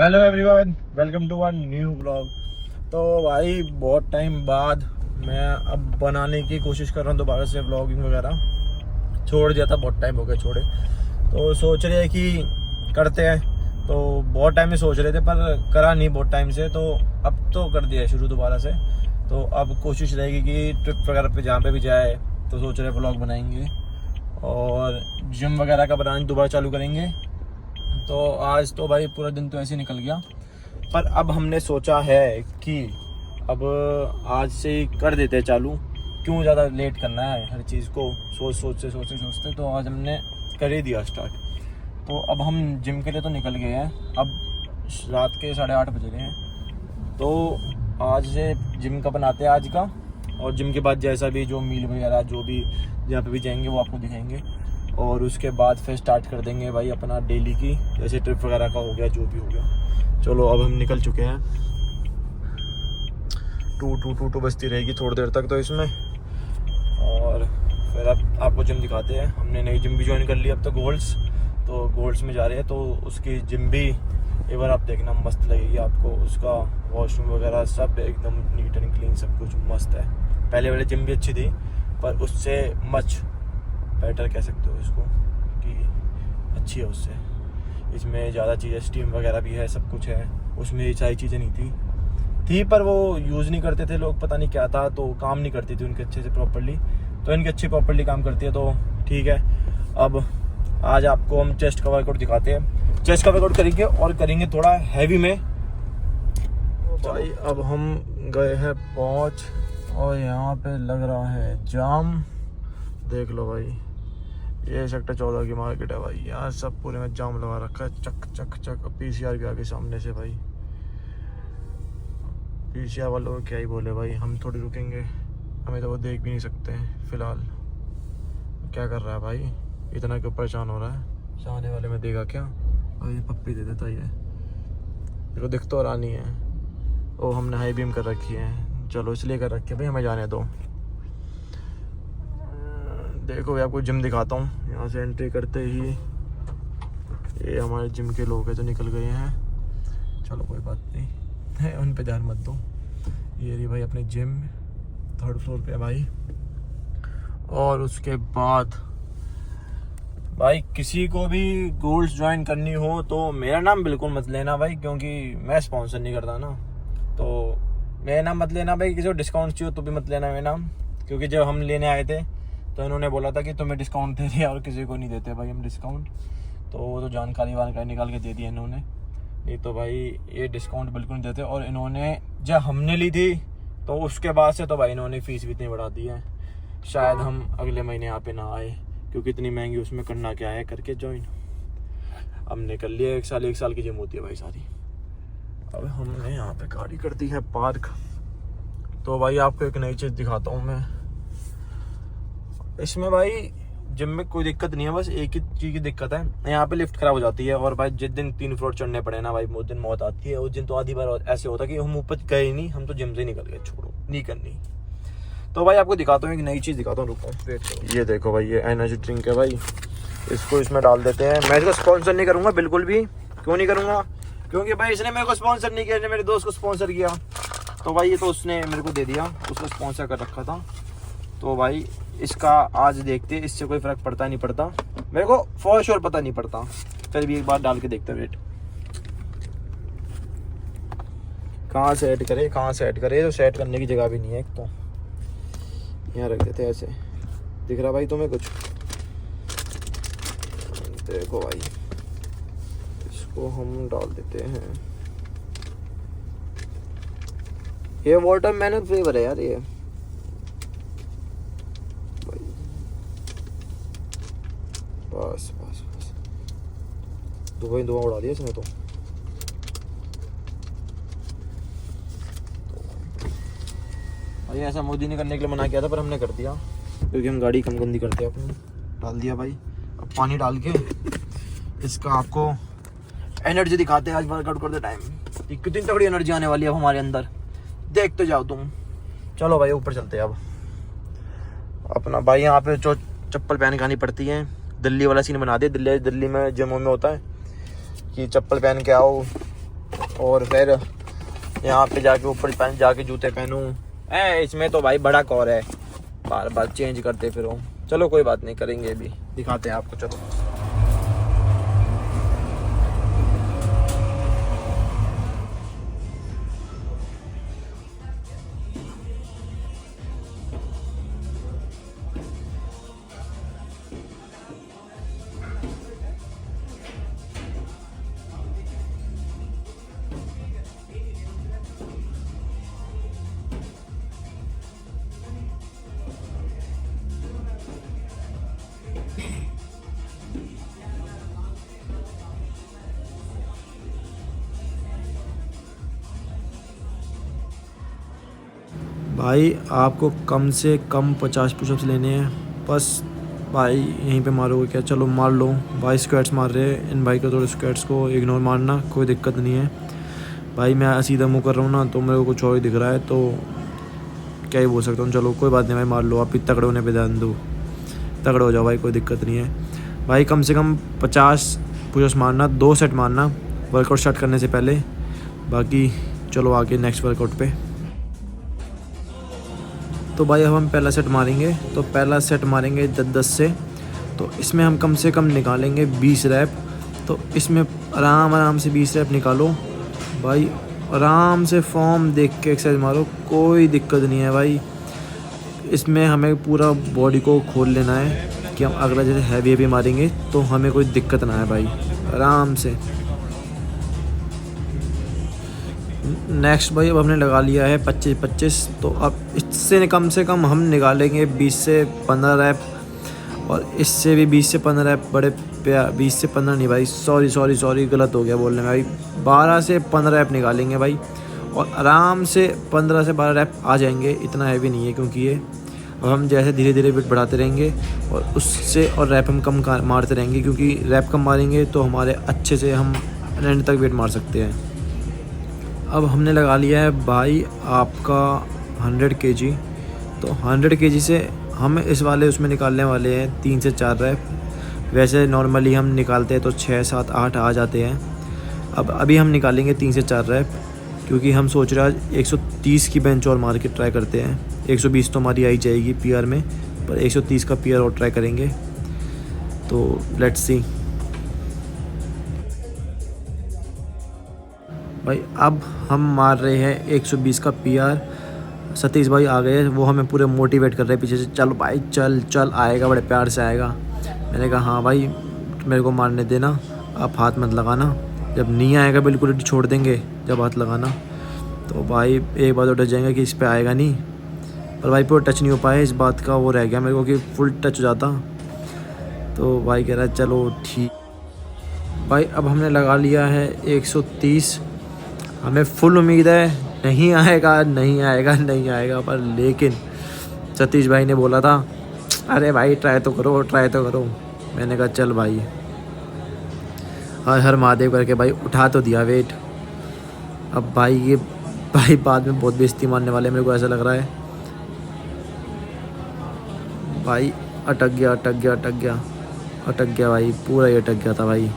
Hello everyone, welcome to one new blog. तो भाई बहुत टाइम बाद मैं अब बनाने की कोशिश कर रहा हूँ दोबारा से ब्लॉगिंग वगैरह। छोड़ दिया था, बहुत टाइम हो गया छोड़े। तो सोच रहे हैं कि करते हैं। तो बहुत टाइम में सोच रहे थे पर करा नहीं बहुत टाइम से, तो अब तो कर दिया है शुरू दोबारा से। तो अब कोशिश रहेगी कि ट्रिप वगैरह पे जहाँ पे भी जाए तो सोच रहे ब्लॉग बनाएंगे और जिम वगैरह का बनाना दोबारा चालू करेंगे। तो आज तो भाई पूरा दिन तो ऐसे निकल गया, पर अब हमने सोचा है कि अब आज से ही कर देते हैं चालू। क्यों ज़्यादा लेट करना है हर चीज़ को, सोचते तो आज हमने कर ही दिया स्टार्ट। तो अब हम जिम के लिए तो निकल गए हैं। अब रात के 8:30 बज रहे हैं। तो आज से जिम का बनाते हैं आज का, और जिम के बाद जैसा भी जो मील वगैरह जो भी जहाँ पे भी जाएंगे वो आपको दिखाएंगे। और उसके बाद फिर स्टार्ट कर देंगे भाई अपना डेली की, जैसे ट्रिप वगैरह का हो गया जो भी हो गया। चलो अब हम निकल चुके हैं। टू बजती रहेगी थोड़ी देर तक तो इसमें, और फिर अब आपको जिम दिखाते हैं। हमने नई जिम भी ज्वाइन कर ली अब तो, गोल्ड्स में जा रहे हैं। तो उसकी जिम भी एक बार आप देखना, मस्त लगेगी आपको। उसका वॉशरूम वगैरह सब एकदम नीट एंड क्लीन, सब कुछ मस्त है। पहले वाली जिम भी अच्छी थी पर उससे मच बेटर कह सकते हो इसको कि अच्छी है उससे। इसमें ज़्यादा चीज़ें, स्टीम वगैरह भी है, सब कुछ है। उसमें ये सारी चीज़ें नहीं थी पर वो यूज़ नहीं करते थे लोग, पता नहीं क्या था, तो काम नहीं करती थी उनके अच्छे से प्रॉपर्ली। तो इनकी अच्छी प्रॉपर्ली काम करती है, तो ठीक है। अब आज आपको हम चेस्ट का वर्कआउट दिखाते हैं। चेस्ट का वर्कआउट करेंगे और करेंगे थोड़ा हैवी में। भाई अब हम गए हैं पहुँच, और यहाँ पे लग रहा है जाम। देख लो भाई, ये सेक्टर 14 की मार्केट है भाई। यहाँ सब पूरे में जाम लगा रखा है, चक चक चक। पीसीआर भी आगे सामने से भाई। पीसीआर वालों को क्या ही बोले भाई, हम थोड़ी रुकेंगे, हमें तो वो देख भी नहीं सकते हैं फिलहाल। क्या कर रहा है भाई, इतना क्यों परेशान हो रहा है। सामने वाले में देगा क्या भाई, पप्पी दे देता ये। देखो दिख तो रहा नहीं है। ओ हमने हाई बीम कर रखी है, चलो इसलिए कर रखी है भाई, हमें जाने दो। देखो भाई आपको जिम दिखाता हूँ। यहाँ से एंट्री करते ही ये हमारे जिम के लोग हैं जो निकल गए हैं। चलो कोई बात नहीं है, उन पे ध्यान मत दो। ये रही भाई अपनी जिम, 3rd फ्लोर पे है भाई। और उसके बाद भाई किसी को भी गोल्ड्स ज्वाइन करनी हो तो मेरा नाम बिल्कुल मत लेना भाई, क्योंकि मैं स्पॉन्सर नहीं करता ना। तो मेरा नाम मत लेना भाई। किसी को डिस्काउंट चाहिए तो भी मत लेना मेरा नाम, क्योंकि जब हम लेने आए थे तो इन्होंने बोला था कि तुम्हें डिस्काउंट दे दिया, और किसी को नहीं देते भाई हम डिस्काउंट। तो वो तो जानकारी वानकारी निकाल के दे दिया इन्होंने, नहीं तो भाई ये डिस्काउंट बिल्कुल नहीं देते। और इन्होंने जब हमने ली थी तो उसके बाद से तो भाई इन्होंने फ़ीस भी इतनी बढ़ा दी है। शायद हम अगले महीने यहाँ पे ना आए, क्योंकि इतनी महंगी उसमें करना क्या है करके ज्वाइन। हमने कर लिया, 1 साल की जिम होती है भाई सारी। अब हमने यहाँ पे गाड़ी कर दी है पार्क। तो भाई आपको एक नई चीज़ दिखाता हूँ मैं। इसमें भाई जिम में कोई दिक्कत नहीं है, बस एक ही चीज़ की दिक्कत है, यहाँ पे लिफ्ट खराब हो जाती है। और भाई जिस दिन 3 फ्लोर चढ़ने पड़े ना भाई, उस दिन मौत आती है। उस दिन तो आधी बार ऐसे होता है कि हम ऊपर गए ही नहीं, हम तो जिम से निकल गए, छोड़ो नहीं करनी। तो भाई आपको दिखाता हूँ, एक नई चीज़ दिखाता हूँ, रुको। ये देखो भाई, ये एनर्जी ड्रिंक है भाई, इसको इसमें डाल देते हैं। मैं इसको स्पॉन्सर नहीं करूँगा बिल्कुल भी। क्यों नहीं करूँगा, क्योंकि भाई इसने मेरे को स्पॉन्सर नहीं किया, इसने मेरे दोस्त को स्पॉन्सर किया। तो भाई ये तो उसने मेरे को दे दिया, उसको स्पॉन्सर कर रखा था। तो भाई इसका आज देखते, इससे कोई फ़र्क पड़ता नहीं पड़ता, मेरे को फॉर श्योर पता नहीं पड़ता, फिर भी एक बार डाल के देखते। वेट, कहाँ से ऐड करे, तो सेट करने की जगह भी नहीं है एक तो। यहाँ रख देते ऐसे, दिख रहा भाई तुम्हें कुछ? देखो भाई, इसको हम डाल देते हैं। ये वाटरमेलन फ्लेवर है यार ये। बस धुआं उड़ा दिया इसने तो। भाई ऐसा मोदी ने करने के लिए मना किया था, पर हमने कर दिया, क्योंकि हम गाड़ी कम गंदी करते हैं अपनी। डाल दिया भाई। अब पानी डाल के इसका आपको एनर्जी दिखाते हैं आज वर्कआउट करते टाइम। कितनी तगड़ी एनर्जी आने वाली है अब हमारे अंदर, देख तो जाओ तुम। चलो भाई ऊपर चलते हैं अब अपना। भाई यहाँ पे जो चप्पल पहन के आनी पड़ती है, दिल्ली वाला सीन बना दे। दिल्ली में जिमों में होता है कि चप्पल पहन के आओ, और फिर यहाँ पे जाके ऊपर जाके जूते पहनूँ। इसमें तो भाई बड़ा कौर है, बार बार चेंज करते फिर। चलो कोई बात नहीं, करेंगे अभी, दिखाते हैं आपको। चलो भाई आपको कम से कम 50 पुशअप्स लेने हैं बस। भाई यहीं पे मारोगे क्या? चलो मार लो भाई। स्क्वाट्स मार रहे हैं इन भाई को, थोड़े स्क्वाट्स को इग्नोर मारना, कोई दिक्कत नहीं है भाई। मैं सीधा मुँह कर रहा हूँ ना, तो मेरे को कुछ और ही दिख रहा है, तो क्या ही बोल सकता हूँ। चलो कोई बात नहीं भाई, मार लो। आप ही तगड़े होने पे ध्यान दो, तगड़े हो जाओ भाई, कोई दिक्कत नहीं है भाई। कम से कम 50 पुशअप्स मारना, 2 सेट मारना वर्कआउट स्टार्ट करने से पहले। बाकी चलो आगे नेक्स्ट वर्कआउट पे। तो भाई अब हम पहला सेट मारेंगे, तो पहला सेट मारेंगे 10-10 से। तो इसमें हम कम से कम निकालेंगे 20 रैप। तो इसमें आराम से 20 रैप निकालो भाई। आराम से फॉर्म देख के एक्सरसाइज मारो, कोई दिक्कत नहीं है भाई। इसमें हमें पूरा बॉडी को खोल लेना है कि हम अगला जैसे हैवी मारेंगे तो हमें कोई दिक्कत ना आए भाई, आराम से। नेक्स्ट भाई अब हमने लगा लिया है 25-25। तो अब इससे कम से कम हम निकालेंगे 20 से 15 रैप, और इससे भी 20 से 15 रैप। बड़े प्यार 20 से 15 नहीं भाई, सॉरी गलत हो गया बोलने में भाई। 12 से 15 रैप निकालेंगे भाई, और आराम से 15 से 12 रैप आ जाएंगे। इतना हैवी नहीं है क्योंकि ये, अब हम जैसे धीरे धीरे वेट बढ़ाते रहेंगे और उससे और रैप हम कम मारते रहेंगे, क्योंकि रैप कम मारेंगे तो हमारे अच्छे से हम एंड तक वेट मार सकते हैं। अब हमने लगा लिया है भाई आपका 100 kg। तो 100 kg से हम इस वाले उसमें निकालने वाले हैं 3 से 4 रैप। वैसे नॉर्मली हम निकालते हैं तो 6, 7, 8 आ जाते हैं। अब अभी हम निकालेंगे 3 से 4 रैप, क्योंकि हम सोच रहे हैं 130 की बेंच और मार के ट्राई करते हैं। 120 तो हमारी आई जाएगी पीआर में, पर 130 का पीआर और ट्राई करेंगे। तो लेट्स सी भाई। अब हम मार रहे हैं 120 का पीआर। सतीश भाई आ गए, वो हमें पूरे मोटिवेट कर रहे हैं पीछे से, चल भाई चल आएगा, बड़े प्यार से आएगा। मैंने कहा हाँ भाई मेरे को मारने देना, आप हाथ मत लगाना। जब नहीं आएगा बिल्कुल छोड़ देंगे, जब हाथ लगाना तो भाई एक बार तो डर जाएंगे कि इस पे आएगा नहीं। पर भाई पूरा टच नहीं हो पाया, इस बात का वो रह गया मेरे को कि फुल टच हो जाता। तो भाई कह रहा है चलो ठीक भाई। अब हमने लगा लिया है 130। हमें फुल उम्मीद है नहीं आएगा, पर लेकिन सतीश भाई ने बोला था अरे भाई ट्राई तो करो। मैंने कहा चल भाई, हर महादेव करके भाई उठा तो दिया वेट। अब भाई ये भाई बाद में बहुत बेइज्जती मारने वाले मेरे को ऐसा लग रहा है भाई। अटक गया भाई, पूरा ही अटक गया था भाई।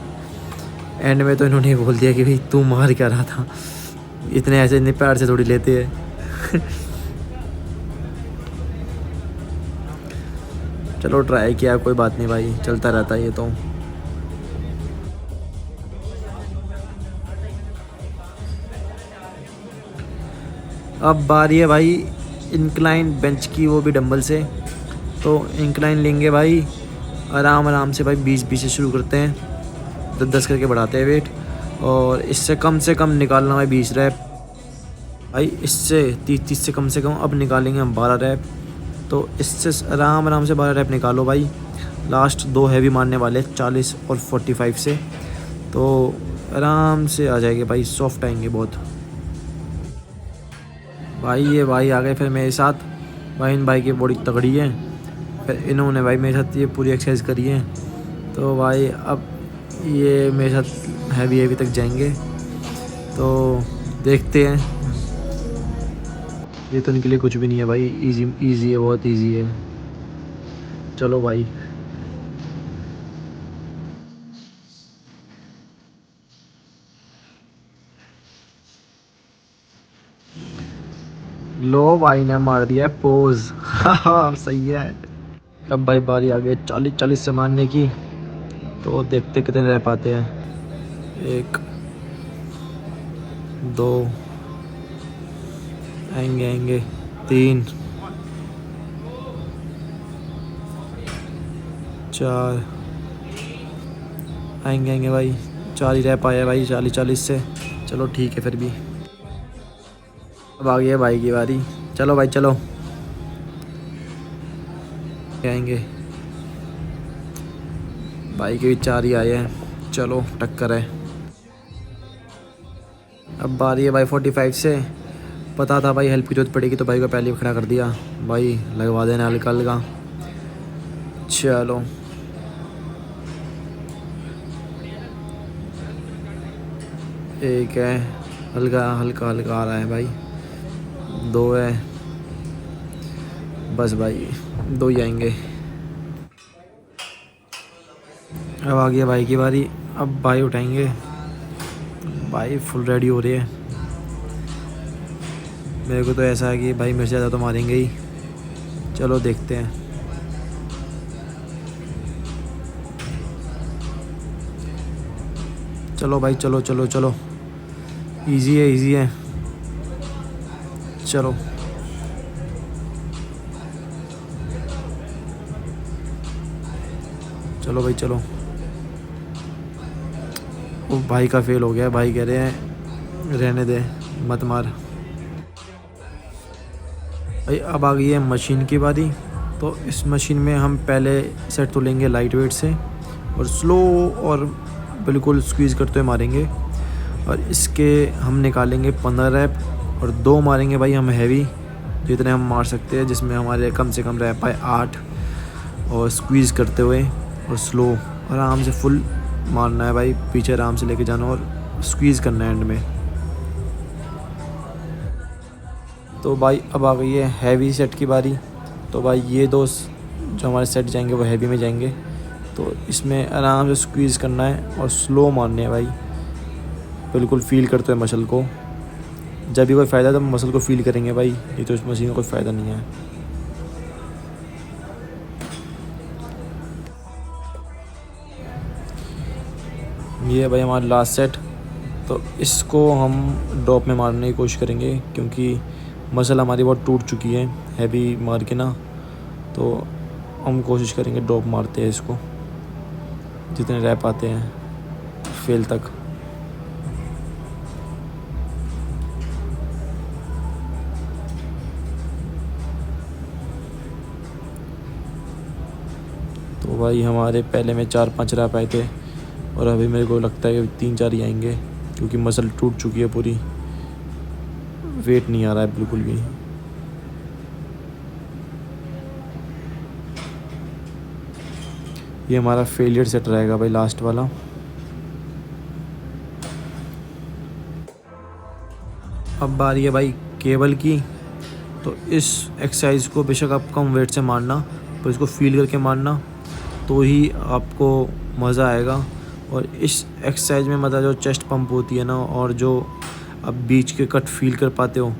एंड में तो इन्होंने बोल दिया कि भाई तू मार क्या रहा था, इतने प्यार से थोड़ी लेते हैं। चलो ट्राई किया, कोई बात नहीं भाई, चलता रहता है ये तो। अब बारी है भाई इंक्लाइन बेंच की, वो भी डंबल से। तो इंक्लाइन लेंगे भाई आराम से भाई। 20 से शुरू करते हैं, 10 करके बढ़ाते हैं वेट। और इससे कम से कम निकालना है 20 रैप भाई। इससे 30 से कम अब निकालेंगे हम 12 रैप। तो इससे आराम से 12 रैप निकालो भाई। लास्ट 2 हैवी मारने वाले 40 और 45 से, तो आराम से आ जाएंगे भाई, सॉफ्ट आएंगे बहुत भाई। ये भाई आ गए फिर मेरे साथ भाई। इन भाई की बॉडी तगड़ी है, फिर इन्होंने भाई मेरे साथ ये पूरी एक्सरसाइज करी है। तो भाई अब ये मेरे साथ हैवी तक जाएंगे, तो देखते हैं। ये तो इनके लिए कुछ भी नहीं है भाई, इजी है, बहुत इजी है। चलो भाई लो भाई ने मार दिया पोज। हाँ सही है। अब भाई बारी आ गई 40-40 से मारने की। तो देखते कितने रह पाते हैं। 1 2 आएंगे आएंगे 3 4 आएंगे आएंगे भाई 4 ही रह पाए भाई 40-40 से। चलो ठीक है फिर भी। अब आ गई है भाई की बारी। चलो भाई चलो आएंगे। भाई के भी 4 ही आए हैं। चलो टक्कर है। अब बारी है भाई 45 से। पता था भाई हेल्प की जरूरत पड़ेगी तो भाई को पहले ही खड़ा कर दिया। भाई लगवा देना हल्का हल्का। चलो एक है हल्का हल्का हल्का आ रहा है भाई। 2 है बस भाई 2 ही आएंगे। अब आ गया भाई की बारी। अब भाई उठाएंगे। भाई फुल रेडी हो रही है। मेरे को तो ऐसा है कि भाई मेरे से ज़्यादा तो मारेंगे ही। चलो देखते हैं। चलो भाई चलो चलो चलो इजी है इजी है। चलो चलो भाई चलो। वो भाई का फेल हो गया। भाई कह रहे हैं रहने दे मत मार। भाई अब आ गई है मशीन की बारी। तो इस मशीन में हम पहले सेट तो लेंगे लाइट वेट से और स्लो और बिल्कुल स्क्वीज़ करते हुए मारेंगे। और इसके हम निकालेंगे 15 रैप और 2 मारेंगे भाई हम हैवी जितने हम मार सकते हैं, जिसमें हमारे कम से कम रैप आए 8। और स्क्वीज़ करते हुए और स्लो आराम से फुल मारना है भाई। पीछे आराम से लेके जाना और स्क्वीज़ करना है एंड में। तो भाई अब आ गई है हैवी सेट की बारी। तो भाई ये 2 जो हमारे सेट जाएंगे वो हैवी में जाएंगे। तो इसमें आराम से स्क्वीज़ करना है और स्लो मारने है भाई, बिल्कुल फील करते हुए मसल को। जब भी कोई फ़ायदा है तो मसल को फील करेंगे भाई, नहीं तो इस मशीन में कोई फ़ायदा नहीं है। ये है भाई हमारा लास्ट सेट। तो इसको हम ड्रॉप में मारने की कोशिश करेंगे क्योंकि मसल हमारी बहुत टूट चुकी है हैवी मार के ना। तो हम कोशिश करेंगे ड्रॉप मारते हैं इसको जितने रैप आते हैं फेल तक। तो भाई हमारे पहले में 4-5 रैप आए थे और अभी मेरे को लगता है कि 3-4 ही आएंगे क्योंकि मसल टूट चुकी है पूरी। वेट नहीं आ रहा है बिल्कुल भी। ये हमारा फेलियर सेट रहेगा भाई लास्ट वाला। अब बारी है भाई केबल की। तो इस एक्सरसाइज को बेशक आप कम वेट से मारना पर इसको फील करके मारना तो ही आपको मज़ा आएगा। और इस एक्सरसाइज में मतलब जो चेस्ट पंप होती है ना और जो आप बीच के कट फील कर पाते हो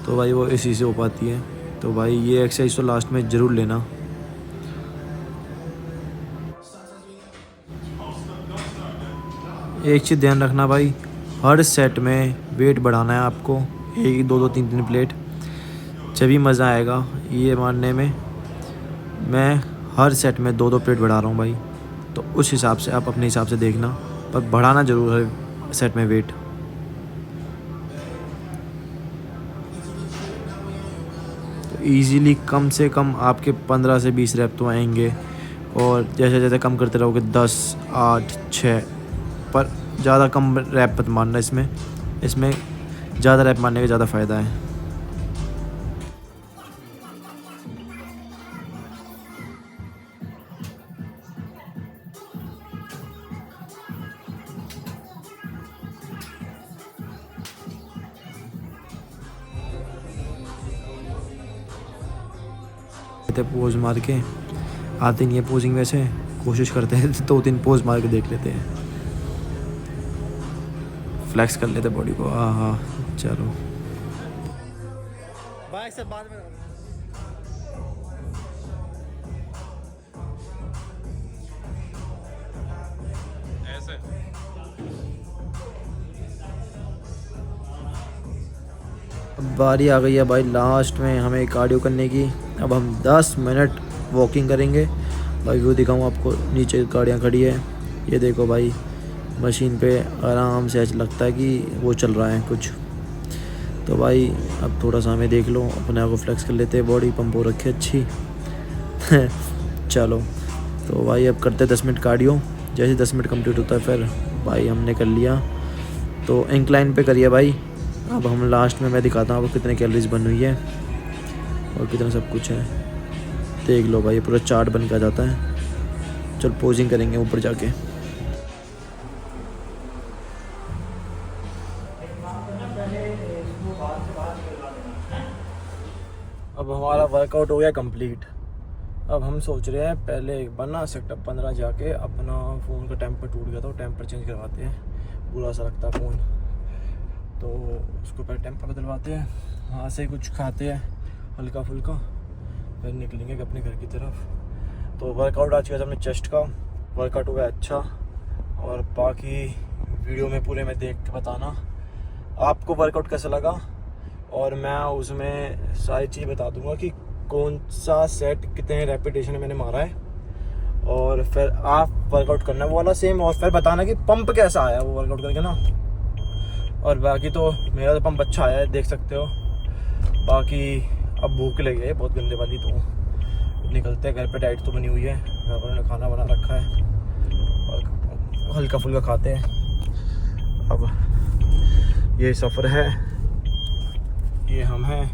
तो भाई वो इसी से हो पाती है। तो भाई ये एक्सरसाइज तो लास्ट में ज़रूर लेना। एक चीज़ ध्यान रखना भाई, हर सेट में वेट बढ़ाना है आपको। 1 2 2 3 3 प्लेट जब भी मज़ा आएगा ये मारने में। मैं हर सेट में 2 2 प्लेट बढ़ा रहा हूँ भाई। तो उस हिसाब से आप अपने हिसाब से देखना, पर बढ़ाना ज़रूर है सेट में वेट। तो ईज़िली कम से कम आपके 15 से 20 रैप तो आएंगे। और जैसे जैसे कम करते रहोगे 10 8 6 पर ज़्यादा कम रैप मत मारना। इसमें ज़्यादा रैप मारने का ज़्यादा फ़ायदा है। पोज मार के आती नहीं है पोजिंग, वैसे कोशिश करते हैं 2-3 पोज मार के देख लेते हैं, फ्लैक्स कर लेते बॉडी को। हाँ चलो बाइक से बाद में ऐसे बारी आ गई है भाई लास्ट में हमें कार्डियो करने की। अब हम 10 मिनट वॉकिंग करेंगे। भाई व्यू दिखाऊँ आपको, नीचे गाड़ियाँ खड़ी है, ये देखो भाई मशीन पे आराम से ऐसा लगता है कि वो चल रहा है कुछ। तो भाई अब थोड़ा सा हमें देख लो, अपने आप को फ्लेक्स कर लेते हैं, बॉडी पंप हो रखी है अच्छी। चलो तो भाई अब करते 10 मिनट कार्डियो। जैसे 10 मिनट कंप्लीट होता है फिर भाई हमने कर लिया, तो इंक्लाइन पे करिए भाई। अब हम लास्ट में मैं दिखाता हूँ आपको कितने कैलोरीज बन हुई है और कितना सब कुछ है, देख लो भाई पूरा चार्ट बन के आ जाता है। चल पोजिंग करेंगे ऊपर जाके। अब हमारा वर्कआउट हो गया कंप्लीट। अब हम सोच रहे हैं पहले एक बार ना सेक्टर 15 जाके अपना फ़ोन का टेम्पर टूट गया था, तो टेम्पर चेंज करवाते हैं, बुरा सा लगता है फ़ोन, तो उसको पहले टेम्पर बदलवाते हैं, वहाँ से कुछ खाते हैं हल्का फुल्का, फिर निकलेंगे अपने घर की तरफ। तो वर्कआउट आज किया हमने चेस्ट का, वर्कआउट हो गया अच्छा। और बाकी वीडियो में पूरे में देख के बताना आपको वर्कआउट कैसा लगा, और मैं उसमें सारी चीज़ बता दूंगा कि कौन सा सेट कितने रेपिटेशन मैंने मारा है, और फिर आप वर्कआउट करना वो वाला सेम, और फिर बताना कि पंप कैसा आया वो वर्कआउट करके ना। और बाकी तो मेरा तो पंप अच्छा आया है, देख सकते हो। बाकी अब भूख लगी है बहुत गंदे वाली, तो निकलते हैं। घर पे डाइट तो बनी हुई है, घर पर उन्होंने खाना बना रखा है और हल्का फुल्का खाते हैं। अब ये सफ़र है, ये हम हैं,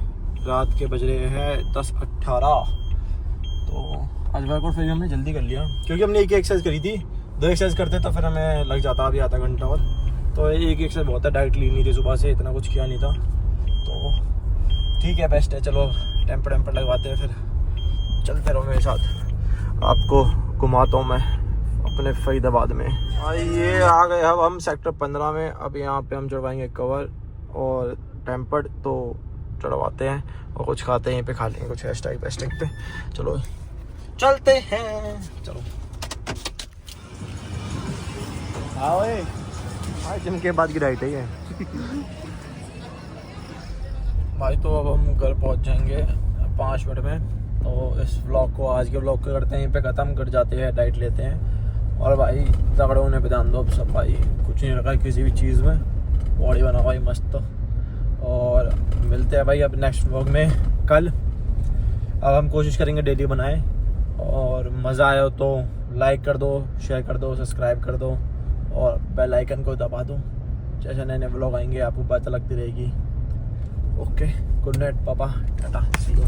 रात के बज रहे हैं 10:18। तो आज वर्कआउट फिर हमने जल्दी कर लिया, क्योंकि हमने एक ही एक्सरसाइज करी थी, 2 एक्सरसाइज करते तो फिर हमें लग जाता अभी आधा घंटा और। तो एक एक्सरसाइज बहुत है, डाइट ली नहीं थी सुबह से, इतना कुछ किया नहीं था, तो ठीक है बेस्ट है। चलो टेम्पर लगवाते हैं, फिर चलते रहो मेरे साथ, आपको घुमाता हूँ मैं अपने फरीदाबाद में। ये आ गए अब हम सेक्टर 15 में। अब यहाँ पे हम चढ़वाएंगे कवर और टेम्पर्ड, तो चढ़वाते हैं और कुछ खाते हैं, यहीं पे खा लेंगे कुछ हैशटैग पे। चलो चलते हैं, चलो आओ। हाँ जिम के बाद की डाइट है ये। भाई तो अब हम घर पहुंच जाएंगे 5 मिनट में। तो इस व्लॉग को, आज के व्लॉग को करते हैं यहीं पे ख़त्म, कर जाते हैं, डाइट लेते हैं। और भाई तगड़े होने पे ध्यान दो अब सब भाई, कुछ नहीं रखा किसी भी चीज़ में, बॉडी बना भाई मस्त। और मिलते हैं भाई अब नेक्स्ट व्लॉग में कल। अब हम कोशिश करेंगे डेली बनाएं, और मज़ा आया हो तो लाइक कर दो, शेयर कर दो, सब्सक्राइब कर दो और बेल आइकन को दबा दो। जैसे नए नए व्लॉग आएंगे आपको पता लगती रहेगी। ओके, गुड नाइट पापा, टाटा, सी यू।